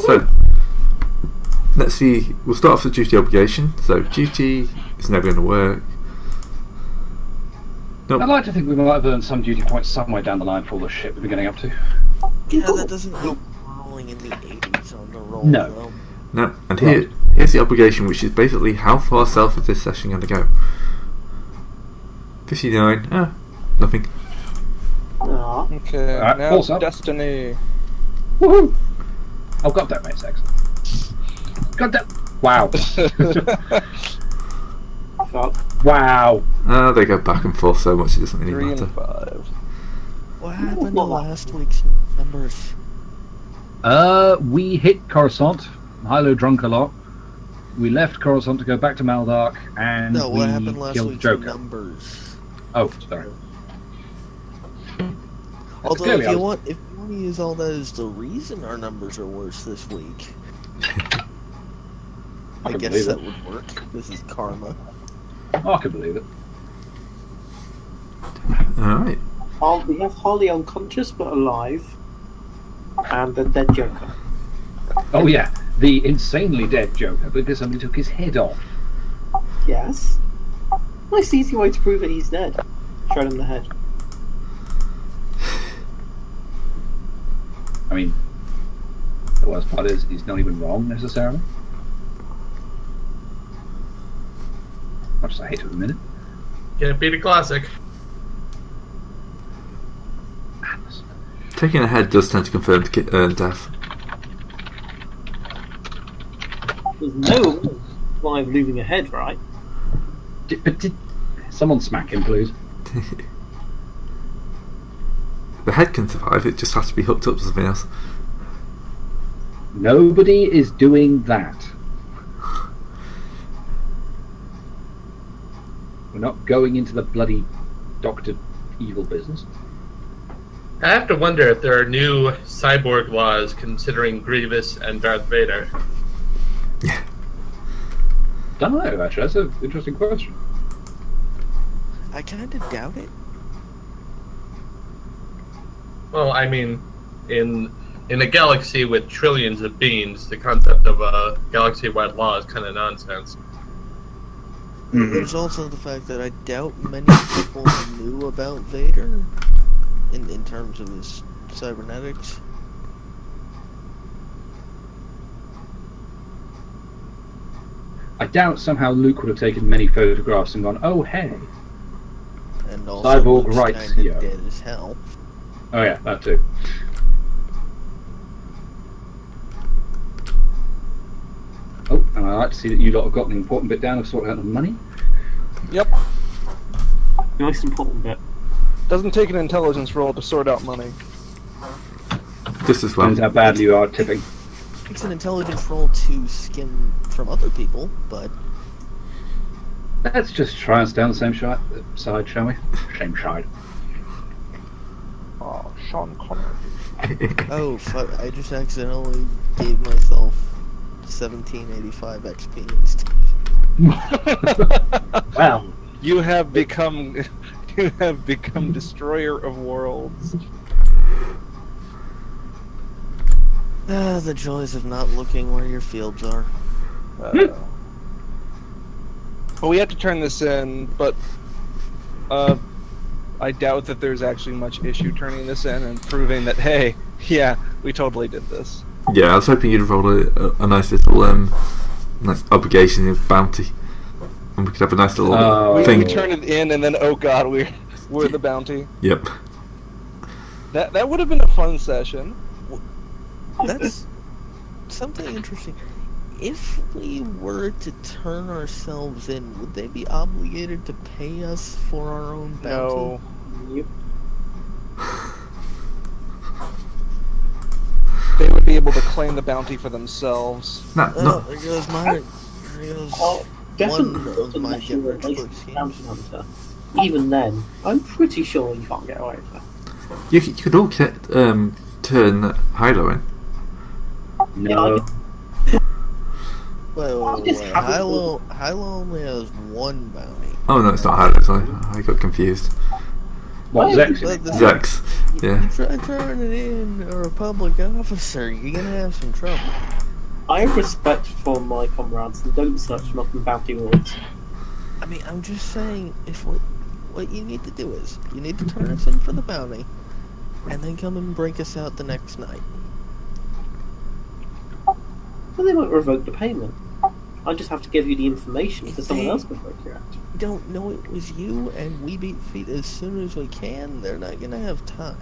So, let's see. We'll start off with duty obligation. So, duty is never going to work. Nope. I'd like to think we might have earned some duty points somewhere down the line for all the shit we've been getting up to. Yeah, that doesn't look rolling in the 80s on the roll, No. though. No, and here's the obligation, which is basically how far south is this session going to go? 59. Nothing. Aw. Okay, Alright, now pulse up. Destiny. Woohoo! Oh, god damn it, sex. God damn. Wow. Fuck. Wow. They go back and forth so much it doesn't really 3 matter. and 5. What happened to last week's numbers? We hit Coruscant. Hilo drunk a lot. We left Coruscant to go back to Maldark, and No, we what happened last killed week's Joker. numbers? Oh, sorry. Although, Clearly if I you was- want to use all that as the reason our numbers are worse this week, I can guess believe that it. would work. This is karma. Oh, I can believe it. Alright. We have Holly unconscious but alive, and the dead Joker. Oh yeah, the insanely dead Joker because somebody took his head off. Yes. Nice easy way to prove that he's dead. Shot him in the head. I mean, the worst part is he's not even wrong necessarily. Much as I hate to admit it. Can't beat a classic. Madness. Taking a head does tend to confirm death. There's no live losing a head, right? Did someone smack him, please? The head can survive, it just has to be hooked up to something else. Nobody is doing that. We're not going into the bloody Dr. Evil business. I have to wonder if there are new cyborg laws considering Grievous and Darth Vader. Don't know, actually. That's an interesting question. I kind of doubt it. Well, I mean, in a galaxy with trillions of beings, the concept of a galaxy-wide law is kind of nonsense. There's also the fact that I doubt many people knew about Vader in terms of his cybernetics. I doubt somehow Luke would have taken many photographs and gone, oh, hey. And also Cyborg Luke's rights, kinda yeah. dead as hell. Oh, yeah, that too. Oh, and I like to see that you lot have got the important bit down of sorting out the money. Yep. The most important bit. Doesn't take an intelligence roll to sort out money. Just as well. Depends how badly you are at tipping. It's an intelligence roll to skim from other people, but Let's just try and stay on the same side, shall we? Same side. Oh, Sean Connery. oh fuck! I just accidentally gave myself 1785 XP instead. Wow. You have become destroyer of worlds. Ah, the joys of not looking where your fields are. Well, we have to turn this in, but I doubt that there's actually much issue turning this in and proving that, hey, yeah, we totally did this. Yeah, I was hoping you'd roll a nice little like obligation of bounty, and we could have a nice little We thing. turn it in, and then oh god, we're the bounty. Yep. That would have been a fun session. That's something interesting. If we were to turn ourselves in, would they be obligated to pay us for our own bounty? No. Yep. They would be able to claim the bounty for themselves. No, Oh, no. there goes my. There goes Oh, definitely one of my unless you get rich replace quick the schemes. bounty hunter. Even then, I'm pretty sure you can't get away with that. You could all turn Hilo in. No. Wait. just haven't- Hilo only has one bounty. Oh no, it's not Hilo. Sorry, I got confused. What, Oh, Zex? But the- Zex. Yeah. You try turning in a Republic officer, you're gonna have some trouble. I have respect for my comrades and don't search them up in bounty wards. I mean, I'm just saying, if what you need to do is, you need to turn us in for the bounty, and then come and break us out the next night. Well, they won't revoke the payment. I just have to give you the information so someone else can break you out. You don't know it was you, and we beat feet as soon as we can, they're not gonna have time.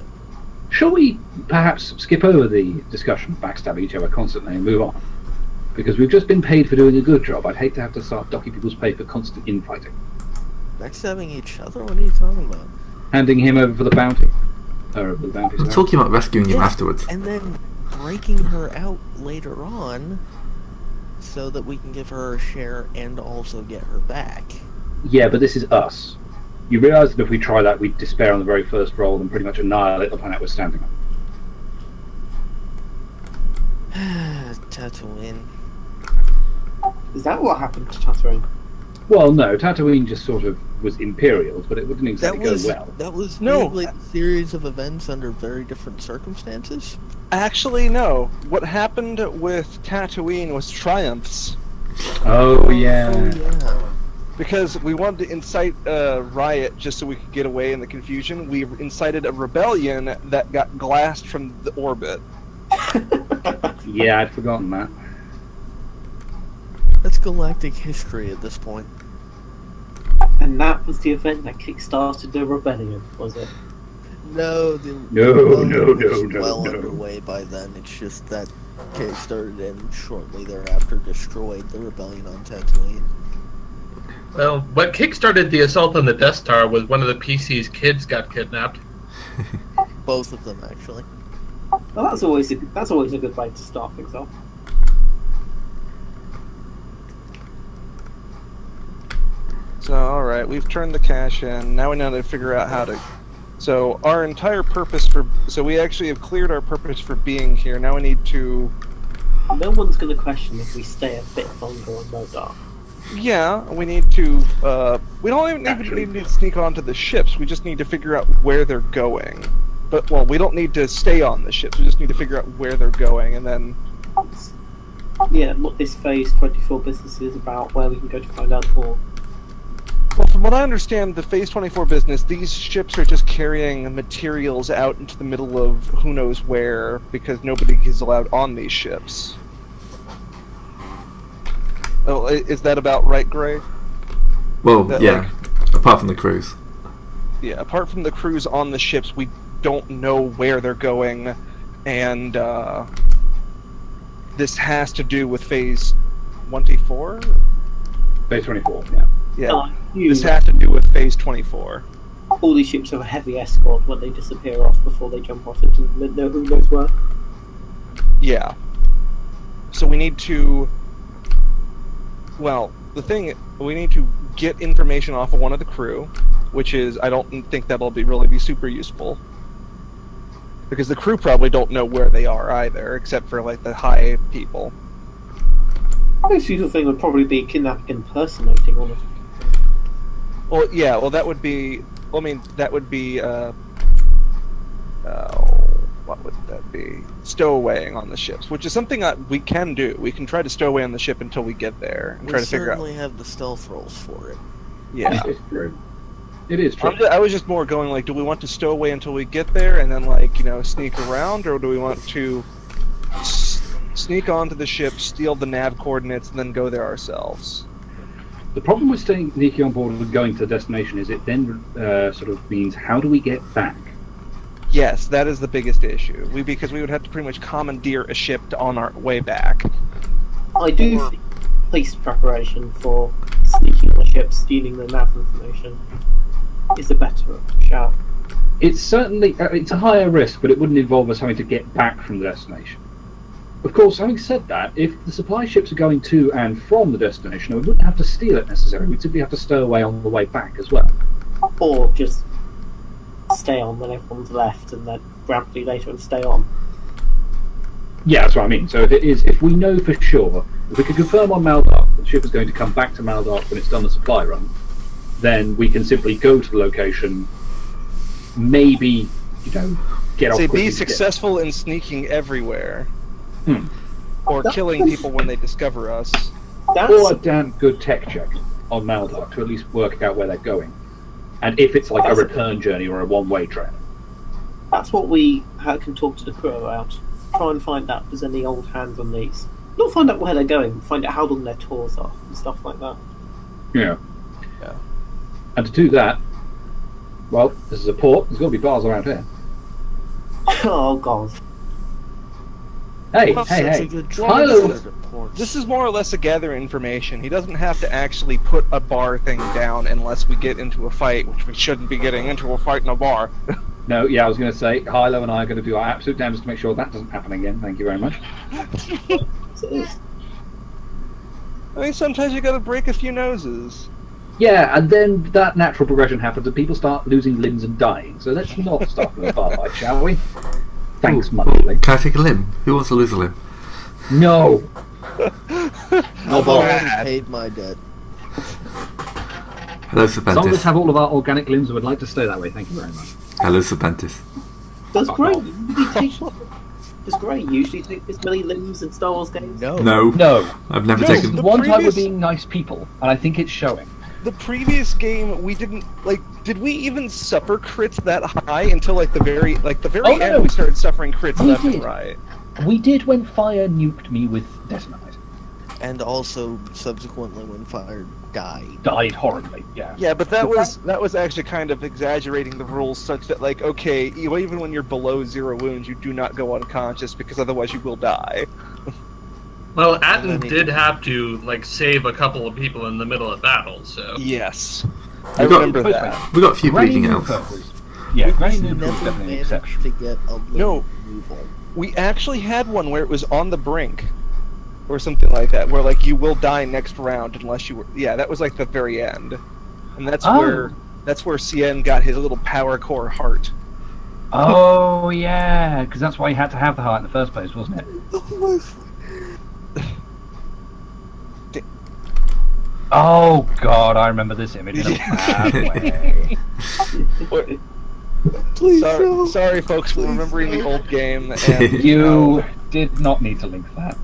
Shall we perhaps skip over the discussion of backstabbing each other constantly and move on? Because we've just been paid for doing a good job. I'd hate to have to start docking people's pay for constant infighting. Backstabbing each other? What are you talking about? Handing him over for the bounty. Or the bounty. I'm talking about rescuing him Yeah, afterwards. And then breaking her out later on, so that we can give her a share and also get her back. Yeah, but this is us. You realise that if we try that, we'd despair on the very first roll and pretty much annihilate the planet we're standing on. Tatooine. Is that what happened to Tatooine? Well, no, Tatooine just sort of was Imperial, but it wouldn't exactly go well. That was No. weirdly a series of events under very different circumstances. Actually, no. What happened with Tatooine was triumphs. Oh, yeah. Oh, yeah. Because we wanted to incite a riot just so we could get away in the confusion. We incited a rebellion that got glassed from the orbit. Yeah, I'd forgotten that. That's galactic history at this point. And that was the event that kickstarted the rebellion, was it? No, the No, rebellion no, was no, well no. underway by then. It's just that kickstarted and shortly thereafter destroyed the rebellion on Tatooine. Well, what kickstarted the assault on the Death Star was one of the PC's kids got kidnapped. Both of them, actually. Well, that's always a good way to start things off. So, alright, we've turned the cash in. Now we know to figure out how to... So, our entire purpose for... So, we actually have cleared our purpose for being here. Now we need to... No one's going to question if we stay a bit longer on Modar. Yeah, we need to... we don't even need to sneak onto the ships. We just need to figure out where they're going. But, well, we don't need to stay on the ships. We just need to figure out where they're going, and then... Yeah, what this Phase 24 business is about, where we can go to find out more. Well, from what I understand, the Phase 24 business, these ships are just carrying materials out into the middle of who knows where, because nobody is allowed on these ships. Oh, is that about right, Gray? Well, That, yeah. Apart from the cruise. Yeah, apart from the crews on the ships, we don't know where they're going, and this has to do with Phase 24? Phase 24, yeah. Yeah, You, this has to do with Phase 24. all these ships have a heavy escort when they disappear off before they jump off into who knows where. Yeah. So we need to... Well, the thing, we need to get information off of one of the crew, which is, I don't think that'll really be super useful. Because the crew probably don't know where they are either, except for, like, the high people. The most useful thing would probably be kidnapping and impersonating one of them. Well, yeah, well, that would be... I mean, that would be, what would that be? Stowawaying on the ships, which is something that we can do. We can try to stow away on the ship until we get there and We try to figure out... certainly have the stealth rolls for it. Yeah. It's true. It is true. I was just more going, like, do we want to stow away until we get there and then, like, you know, sneak around, or do we want to sneak onto the ship, steal the nav coordinates, and then go there ourselves? The problem with staying sneaking on board and going to the destination is it then sort of means, how do we get back? Yes, that is the biggest issue. Because we would have to pretty much commandeer a ship on our way back. I do think police preparation for sneaking on a ship, stealing the nav information, is a better shout. It's certainly it's a higher risk, but it wouldn't involve us having to get back from the destination. Of course, having said that, if the supply ships are going to and from the destination, we wouldn't have to steal it necessarily. We'd simply have to stow away on the way back as well. Or just stay on when everyone's left and then rapidly later and stay on. Yeah, that's what I mean. So if we know for sure, if we can confirm on Maldark that the ship is going to come back to Maldark when it's done the supply run, then we can simply go to the location, maybe, get off Say quickly be to get- successful in sneaking everywhere. Hmm. Or killing people when they discover us. That's Or a damn good tech check on Maldark to at least work out where they're going. And if it's like a return journey or a one-way train. That's what we can talk to the crew about. Try and find out if there's any old hands on these. Not find out where they're going, but find out how long their tours are and stuff like that. Yeah. Yeah. And to do that, well, this is a port. There's got to be bars around here. Oh god. Hey, Well, hey, Such hey. a good Hilo- translator to ports. This is more or less a gather information. He doesn't have to actually put a bar thing down unless we get into a fight, which we shouldn't be getting into a fight in a bar. No, yeah, I was going to say, Hilo and I are going to do our absolute damnedest to make sure that doesn't happen again. Thank you very much. So it is. I mean, sometimes you gotta break a few noses. Yeah, and then that natural progression happens and people start losing limbs and dying. So let's not start with a bar fight, shall we? Thanks, muchly. Can I take a limb? Who wants to lose a limb? No! I've bar. already paid my debt. Hello, Some of us Serpentis. have all of our organic limbs and would like to stay that way. Thank you very much. Hello, Serpentis. Does Fuck Grey off. usually take Does Grey usually take this many limbs in Star Wars games? No. No, No. I've never No. taken. The One time we're previous- being nice people, and I think it's showing. The previous game, we didn't like. Did we even suffer crits that high until like the very Oh, no. end? We started suffering crits We left did. and right. We did when Fire nuked me with Detonite. And also, subsequently, when Fire died. Died horribly, yeah. Yeah, but that was actually kind of exaggerating the rules such that like, okay, even when you're below 0 wounds, you do not go unconscious because otherwise you will die. Well, And Atten then he did did. have to like save a couple of people in the middle of battle, so Yes, We I got- remember Wait, that. We got a few Granny bleeding Newkirk elves. was- Yeah, Granny He Newkirk was never definitely an managed exception. to get a limb No. removal. We actually had one where it was on the brink, or something like that, where like you will die next round unless you were. Yeah, that was like the very end, and that's Oh. where Cien got his little power core heart. Oh, yeah, because that's why you had to have the heart in the first place, wasn't it? Oh, God, I remember this image in a bad way. Please Sorry, folks, for remembering the old game. And, You did not need to link that.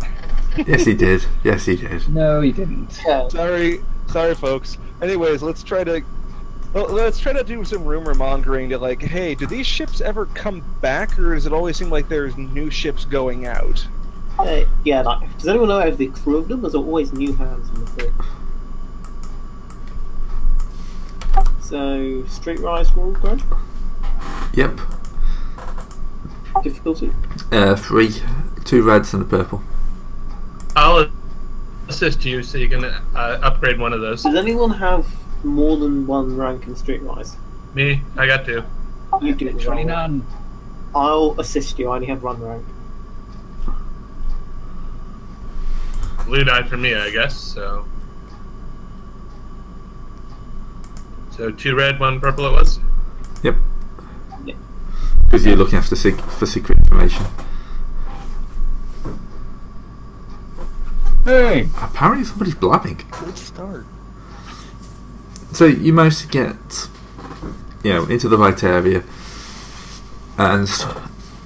Yes, he did. Yes, he did. No, you didn't. Yeah. sorry, folks. Anyways, let's try to do some rumor mongering to like, hey, do these ships ever come back, or does it always seem like there's new ships going out? Yeah, like, does anyone know if the crew of them? There's always new hands in the crew. So, Streetwise rule, Greg? Yep. Difficulty? 3, 2 reds and a purple. I'll assist you so you can upgrade one of those. Does anyone have more than one rank in Streetwise? Me, I got 2. You do. Literally Raoul. none. I'll assist you, I only have 1 rank. Blue die for me, I guess. So 2 red, 1 purple. It was. Yep. Yeah. Because you're looking after for secret information. Hey! Apparently, somebody's blabbing. Good start. So you managed to get, into the right area, and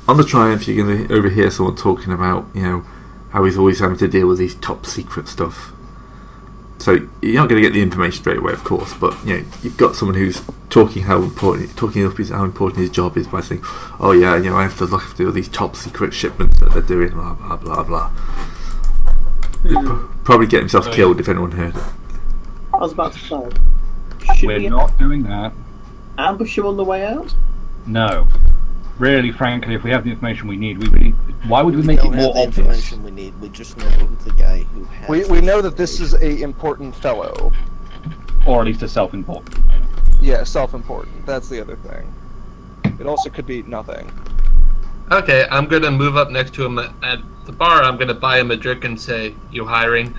on the Triumph, you're going to overhear someone talking about, how he's always having to deal with these top secret stuff. So you're not going to get the information straight away, of course, but you've got someone who's talking how important his job is by saying, "Oh yeah, I have to look after all these top secret shipments that they're doing, blah blah blah blah." He'd probably get himself killed if anyone heard it. I was about to say. Should We're we not doing that. ambush him on the way out? No. Really, frankly, if we have the information we need, why would we We make it don't have more the obvious? information we need. We just know the guy who has. We know that this is a important fellow. Or at least a self-important. Yeah, self-important. That's the other thing. It also could be nothing. Okay, I'm gonna move up next to him at the bar. I'm gonna buy him a drink and say, "You hiring?"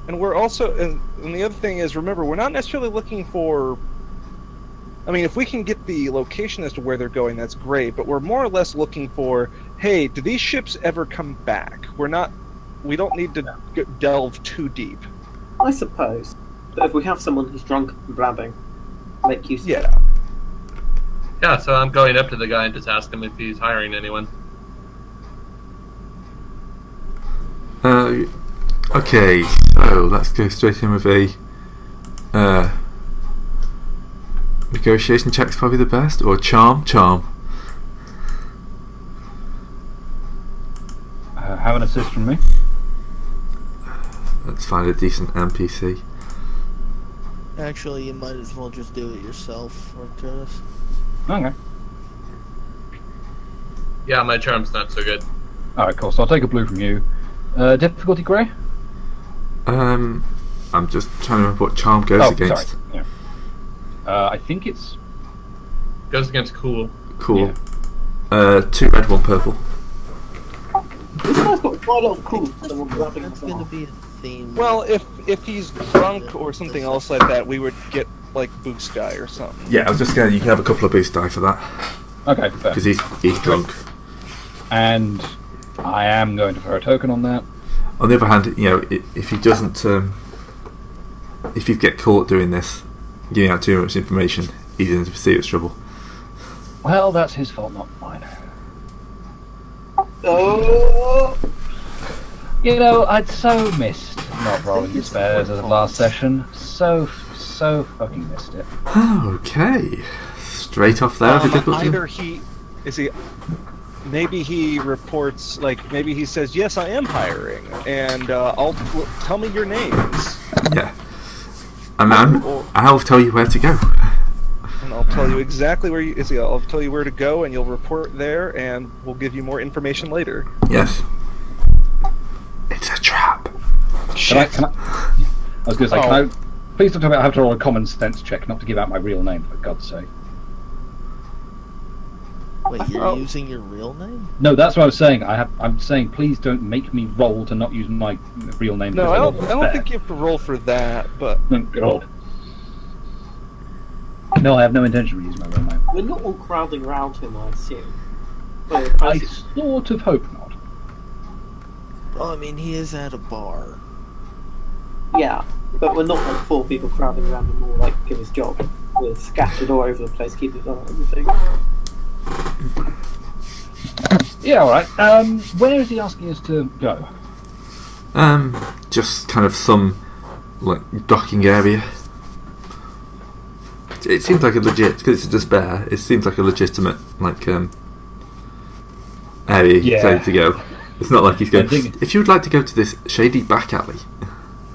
And we're also, and the other thing is, remember, we're not necessarily looking for. I mean, if we can get the location as to where they're going, that's great. But we're more or less looking for, hey, do these ships ever come back? We don't need to delve too deep. I suppose. But if we have someone who's drunk and blabbing, make use of it. Yeah. Yeah, so I'm going up to the guy and just ask him if he's hiring anyone. Okay, so let's go straight in with a negotiation check's probably the best, or charm. Have an assist from me. Let's find a decent NPC. Actually, you might as well just do it yourself, Arcturus. Okay. Yeah, my charm's not so good. Alright, cool. So I'll take a blue from you. Difficulty grey? I'm just trying to remember what charm goes against. Sorry. Yeah. I think it's... Goes against cool. Cool. Yeah. 2 red, 1 purple. This guy's got quite a lot of cool. Someone That's grabbing going to himself. be a theme. Well, if he's drunk or something else like that, we would get like boost die or something. Yeah, I was just going. You can have a couple of boost die for that Okay, fair. because he's drunk. And I am going to throw a token on that. On the other hand, you know, if he doesn't, if you get caught doing this, giving out too much information, he's in serious trouble. Well, that's his fault, not mine. Oh! You know, I'd so missed not rolling despairs as of last session. So fucking missed it. Okay, straight off there. the difficulty. Either maybe he reports, like, maybe he says, yes, I am hiring, and tell me your names. Yeah, and I'll tell you where to go. And I'll tell you exactly where I'll tell you where to go, and you'll report there, and we'll give you more information later. Yes, it's a trap. Can I was going to say, can I please don't tell me I have to roll a common sense check not to give out my real name, for God's sake. Wait, you're using your real name? No, that's what I was saying. I'm saying please don't make me roll to not use my real name. No, because I don't think you have to roll for that, but God. No, I have no intention of using my real name. We're not all crowding around him, I assume. Well, I sort of hope not. Well, I mean, he is at a bar. yeah, but we're not like 4 people crowding around him all like in his job. We're scattered all over the place, keeping an eye on everything. Yeah, alright. Where is he asking us to go? Just kind of some like docking area. It seems like a legit, because it's a despair. It seems like a legitimate like area Yeah. ready to go. It's not like he's going. I think- If you would like to go to this shady back alley,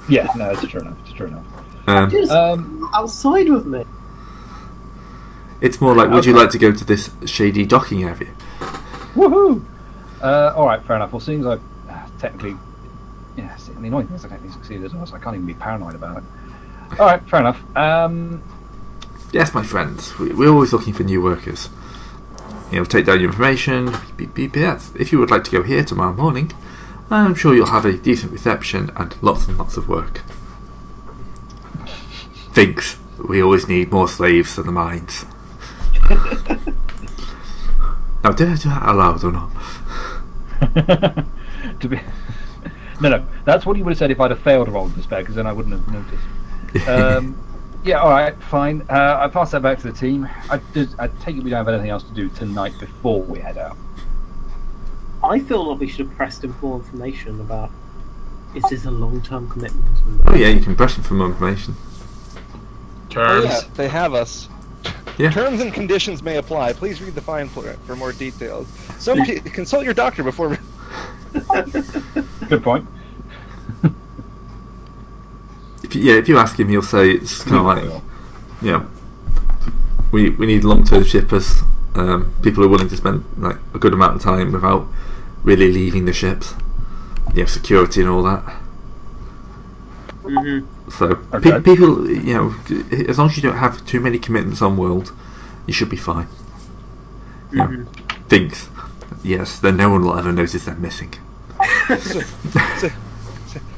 Yeah, no, it's true enough. It's true enough. Just Um, outside with me. it's more like, would you Okay. like to go to this shady docking area? Woohoo! Alright, fair enough. Well, seems like technically, yeah, see, the annoying thing is I technically succeeded as well, so I can't even be paranoid about it. Alright, fair enough. Yes, my friends, we're always looking for new workers. You know, take down your information. Beep, beep, yes. If you would like to go here tomorrow morning, I'm sure you'll have a decent reception and lots of work. Thinks we always need more slaves than the mines. Now, did I do that aloud or not? to be no, that's what you would have said if I'd have failed to roll despair, because then I wouldn't have noticed. Yeah, alright, fine. I pass that back to the team. I take it we don't have anything else to do tonight before we head out. I feel like we should have pressed him for information about, is this a long-term commitment? Oh yeah, you can press them for more information. Terms. Oh, yeah, they have us. Yeah. Terms and conditions may apply. Please read the fine print for more details. Consult your doctor before. Good point. If you ask him, he'll say it's kind of like, you know, we need long-term shippers, people who are willing to spend like a good amount of time without really leaving the ships. You know, security and all that. Mm-hmm. So Okay. people, you know, as long as you don't have too many commitments on world, you should be fine. You know, thinks, yes, then no one will ever notice they're missing.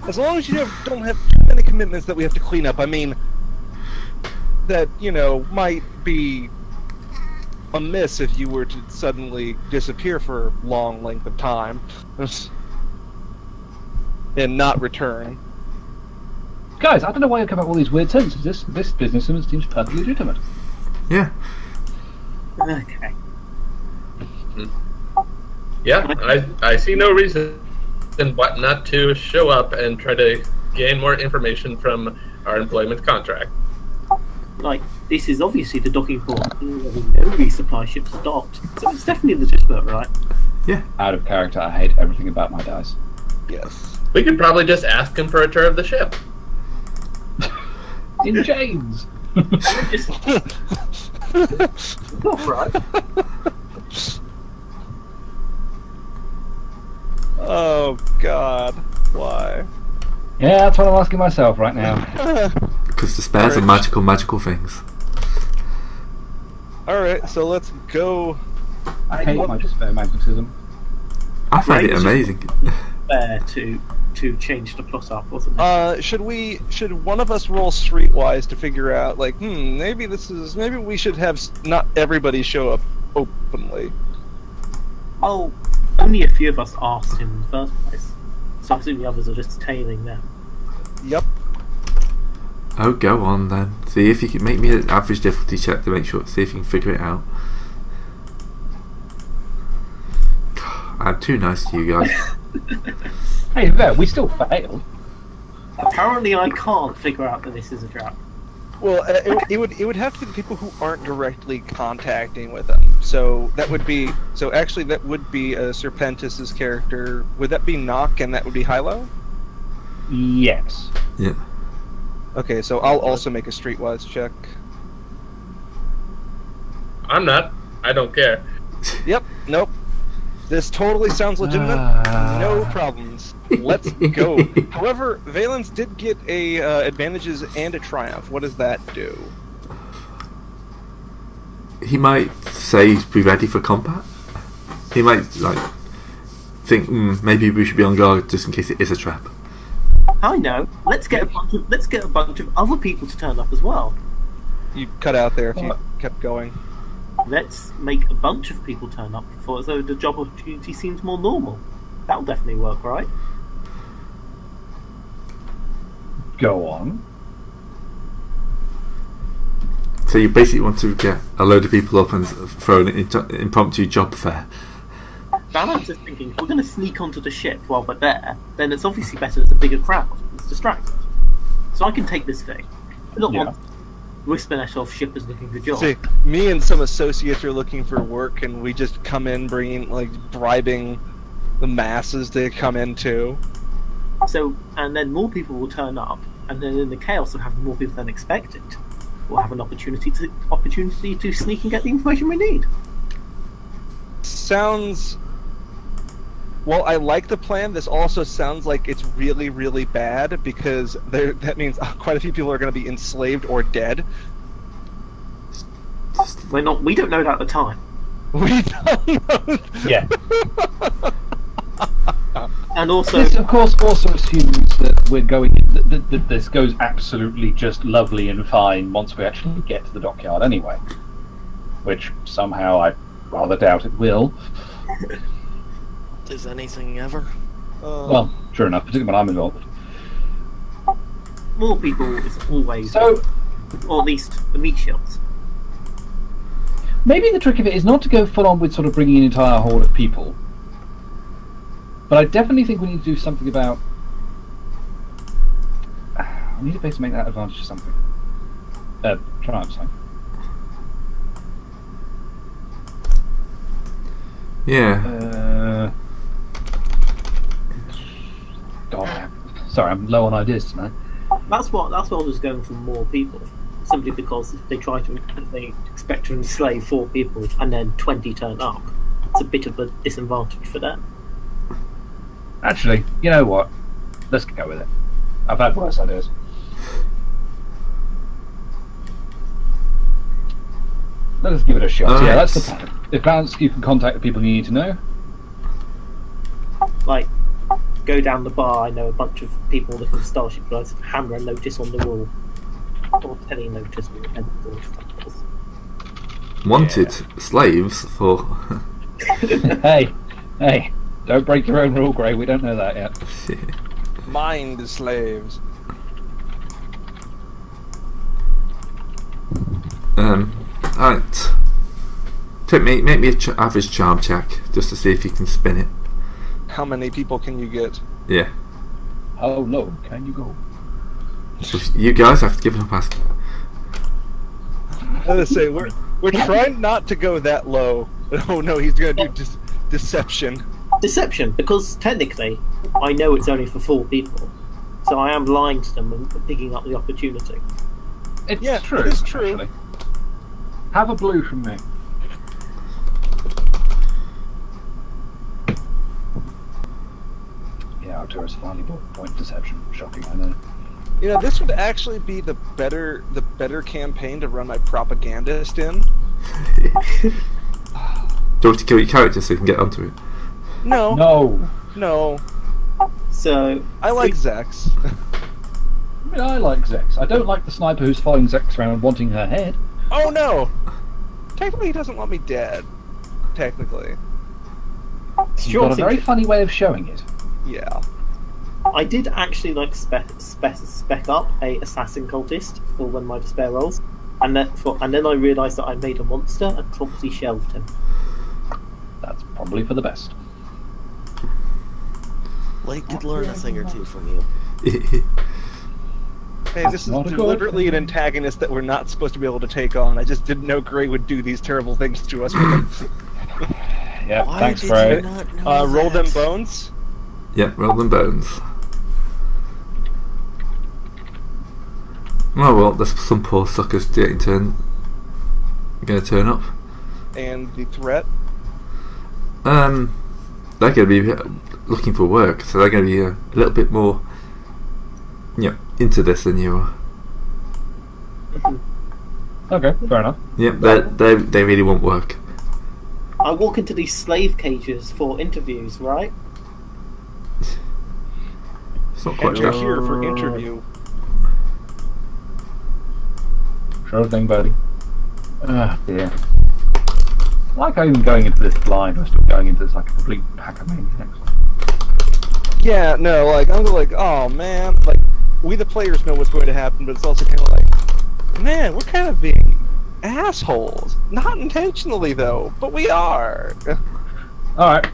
As long as you don't have too many commitments that we have to clean up. I mean, that, you know, might be amiss if you were to suddenly disappear for a long length of time and not return. Guys, I don't know why you come up with all these weird sentences. This business seems perfectly legitimate. Yeah. Okay. Yeah, I see no reason what not to show up and try to gain more information from our employment contract. Like, this is obviously the docking port where we know these supply ships are docked, so it's definitely legitimate, right? Out of character, I hate everything about my dice. Yes. We could probably just ask him for a tour of the ship. In chains! Just right. Oh God, why? Yeah, that's what I'm asking myself right now. Because the spares are magical things. All right, so let's go. I hate my despair magnetism. I find it Right. amazing. There to change the plot up, wasn't it? Should one of us roll streetwise to figure out, like, maybe we should have not everybody show up openly. Oh, only a few of us asked him in the first place, so I assume the others are just tailing them. Yep. Oh, go on then. See if you can make me an average difficulty check to make sure. See if you can figure it out. I'm too nice to you guys. Hey, there, we still failed. Apparently, I can't figure out that this is a trap. Well, it would have to be the people who aren't directly contacting with them. So that would be Sir Serpentis's character. Would that be Nock and that would be Hilo? Yes. Yeah. Okay, so I'll also make a streetwise check. I'm not. I don't care. Yep. Nope. This totally sounds legitimate. No problems. Let's go. However, Valens did get a advantages and a triumph. What does that do? He might say be ready for combat. He might think maybe we should be on guard just in case it is a trap. I know. Let's get a bunch of other people to turn up as well. You cut out there if you kept going. Let's make a bunch of people turn up for as though the job opportunity seems more normal. That'll definitely work, right? Go on. So you basically want to get a load of people up and throw an impromptu job fair. Now I'm just thinking, if we're going to sneak onto the ship while we're there, then it's obviously better as a bigger crowd. It's distracted. So I can take this thing. I don't want Wispinetov shippers looking for jobs. See, me and some associates are looking for work, and we just come in bringing, bribing the masses to come in too. So, and then more people will turn up, and then in the chaos of having more people than expected, we'll have an opportunity to sneak and get the information we need. Sounds... Well, I like the plan. This also sounds like it's really, really bad because that means quite a few people are going to be enslaved or dead. We don't know that at the time. We don't know. Yeah. And also, This, of course, also assumes that we're going. That this goes absolutely just lovely and fine once we actually get to the dockyard, anyway. Which somehow I rather doubt it will. Does anything ever? Well, sure enough, particularly when I'm involved. more people is always, So or at least the meat shields. maybe the trick of it is not to go full on with sort of bringing an entire horde of people. But I definitely think we need to do something about. I need a way to make that advantage of something. Triumph, sorry. Yeah. God, sorry, I'm low on ideas tonight. That's what I was going for, more people. Simply because if they expect to enslave 4 people and then 20 turn up, it's a bit of a disadvantage for them. Actually, you know what? Let's go with it. I've had worse ideas. Let us give it a shot. All Yeah, right. that's the plan. If Balance, you can contact the people you need to know. Like, go down the bar, I know a bunch of people looking for Starship guys, hammer a notice on the wall. Or telling notice on the fence or stuff. Wanted slaves for. Hey, don't break your own rule, Grey. We don't know that yet. Mind the slaves. Alright. Make me a average charm check just to see if you can spin it. How many people can you get? Yeah. How low can you go? You guys have to give it a pass. I was say we're trying not to go that low. Oh no, he's gonna do deception. Deception, because technically, I know it's only for 4 people, so I am lying to them and picking up the opportunity. It's Yeah, true. it is true. Actually. Have a blue from me. Yeah, Arturus finally bought point deception. Shocking, I know. You know, this would actually be the better campaign to run my propagandist in. Do you want to kill your character so you can get onto it? No, No. So, I like Zex. I mean, I like Zex. I don't like the sniper who's following Zex around wanting her head. Oh no! Technically, he doesn't want me dead. Technically, You've got a very funny way of showing it. yeah. I did actually like spec up a assassin cultist for when my despair rolls, and then I realised that I made a monster and promptly shelved him. That's probably for the best. Blake did learn a thing or two from you. Hey, this is Not a good deliberately an thing. antagonist that we're not supposed to be able to take on. I just didn't know Gray would do these terrible things to us. Yeah, Why thanks, did Gray. you not know Roll them that? bones. Yeah, roll them bones. Oh well, there's some poor suckers going to turn up. And the threat. They're going to be looking for work, so they're going to be a little bit more, into this than you are. Okay, fair enough. Yep, they really want work. I walk into these slave cages for interviews, right? It's not quite And you're that. here for interview. Sure thing, buddy. Ah, dear. I like how even going into this blind, we're still going into this like a complete pack of maniacs. Yeah, no, like I'm like, oh man, like we the players know what's going to happen, but it's also kind of like, man, we're kind of being assholes. Not intentionally though, but we are. Alright,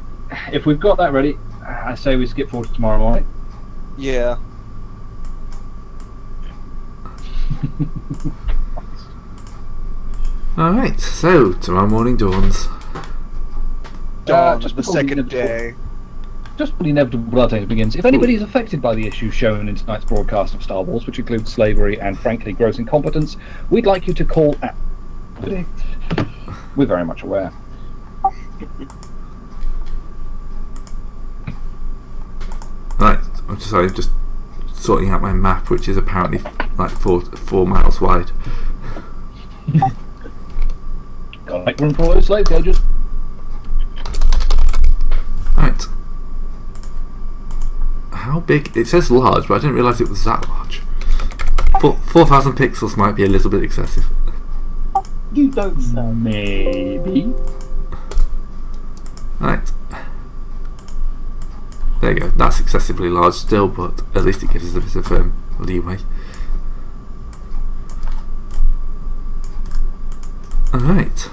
if we've got that ready, I say we skip forward to tomorrow morning. Yeah. Alright, so tomorrow morning dawns. Dawn just of the before we second get to- day. Just when the inevitable blood taste begins, if anybody is affected by the issues shown in tonight's broadcast of Star Wars, which includes slavery and frankly gross incompetence, we'd like you to call at... We're very much aware. Right, I'm just sorting out my map, which is apparently like 4 miles wide. Gotta make room for all those slave cages. Right. How big? It says large, but I didn't realise it was that large. 4,000 pixels might be a little bit excessive. You don't say. Maybe. Right. There you go. That's excessively large still, but at least it gives us a bit of leeway. Alright.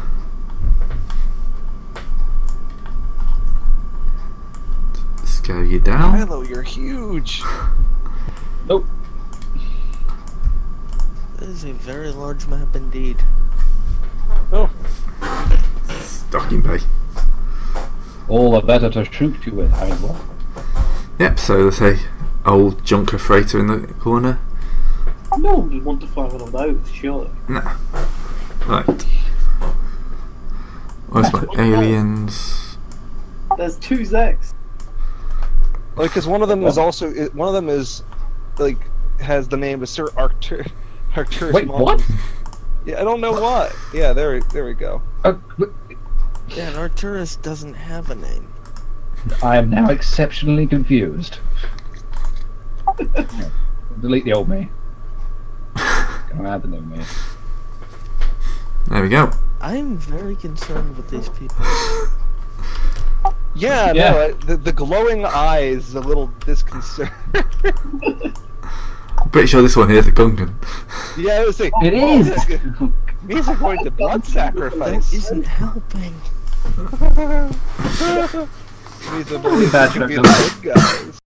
Scale you down. Milo, you're huge. Nope. That is a very large map indeed. Oh, Stocking bay. All the better to shoot you with, I mean, what? Yep, so there's a old junker freighter in the corner. No one would want to fly one of those, surely. Nah. Right. Where's my aliens? There's 2 Zex. like because one of them is also like has the name of Sir Arcturus. Wait, what? Yeah, I don't know what. Yeah, there we go. Yeah, and Arturus doesn't have a name. I am now exceptionally confused. Delete the old me. Gonna add the new me. There we go. I'm very concerned with these people. Yeah, Yeah. no, the glowing eyes is a little disconcerting. I'm pretty sure this one here is a Gungan. Yeah, I was like, It is! These are going to blood That sacrifice. isn't helping. These are the Bad should be joke. the good guys.